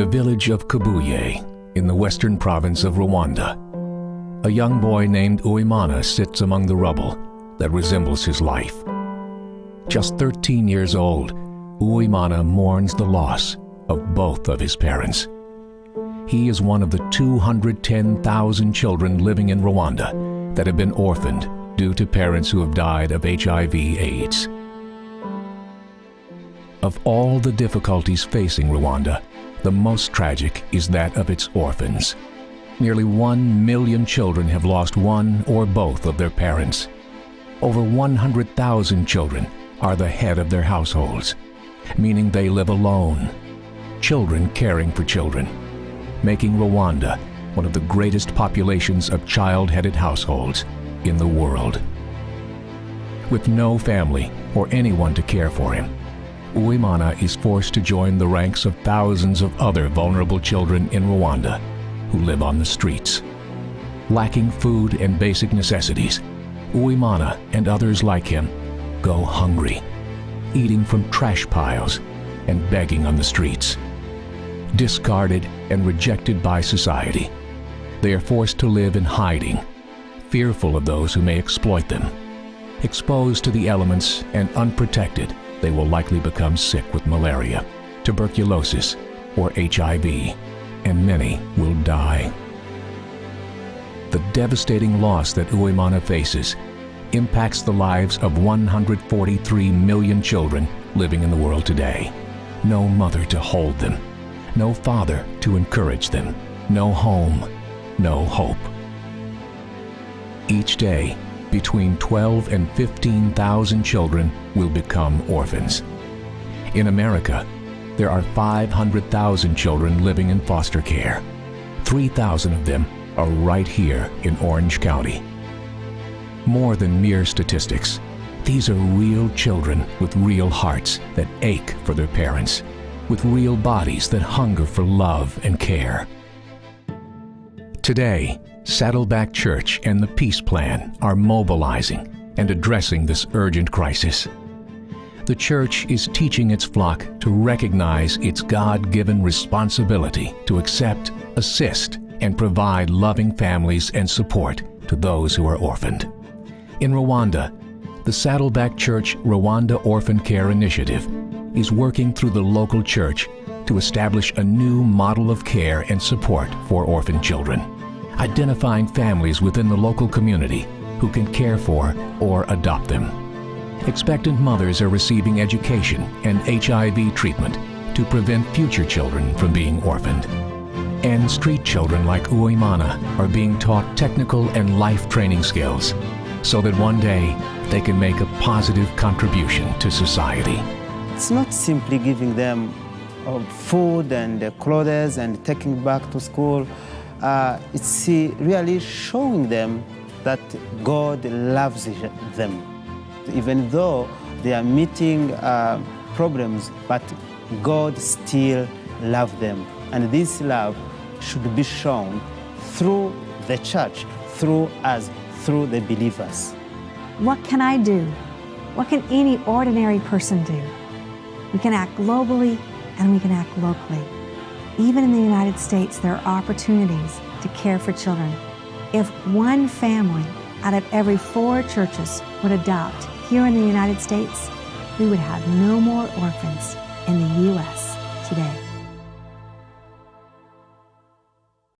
the village of Kabuye, in the western province of Rwanda, a young boy named Uwimana sits among the rubble that resembles his life. Just 13 years old, Uwimana mourns the loss of both of his parents. He is one of the 210,000 children living in Rwanda that have been orphaned due to parents who have died of HIV/AIDS. Of all the difficulties facing Rwanda, the most tragic is that of its orphans. Nearly 1 million children have lost one or both of their parents. Over 100,000 children are the head of their households, meaning they live alone, children caring for children, making Rwanda one of the greatest populations of child-headed households in the world. With no family or anyone to care for him, Uwimana is forced to join the ranks of thousands of other vulnerable children in Rwanda who live on the streets. Lacking food and basic necessities, Uwimana and others like him go hungry, eating from trash piles and begging on the streets. Discarded and rejected by society, they are forced to live in hiding, fearful of those who may exploit them. Exposed to the elements and unprotected, they will likely become sick with malaria, tuberculosis, or HIV, and many will die. The devastating loss that Uwimana faces impacts the lives of 143 million children living in the world today. No mother to hold them, no father to encourage them, no home, no hope. Each day, between 12 and 15,000 children will become orphans. In America, there are 500,000 children living in foster care. 3,000 of them are right here in Orange County. More than mere statistics, these are real children with real hearts that ache for their parents, with real bodies that hunger for love and care. Today, Saddleback Church and the Peace Plan are mobilizing and addressing this urgent crisis. The church is teaching its flock to recognize its God-given responsibility to accept, assist, and provide loving families and support to those who are orphaned. In Rwanda, the Saddleback Church Rwanda Orphan Care Initiative is working through the local church to establish a new model of care and support for orphan children, identifying families within the local community who can care for or adopt them. Expectant mothers are receiving education and HIV treatment to prevent future children from being orphaned. And street children like Uwimana are being taught technical and life training skills so that one day they can make a positive contribution to society. It's not simply giving them food and clothes and taking back to school. It's really showing them that God loves them. Even though they are meeting problems, but God still loves them. And this love should be shown through the church, through us, through the believers. What can I do? What can any ordinary person do? We can act globally and we can act locally. Even in the United States, there are opportunities to care for children. If one family out of every 4 churches would adopt here in the United States, we would have no more orphans in the U.S. today.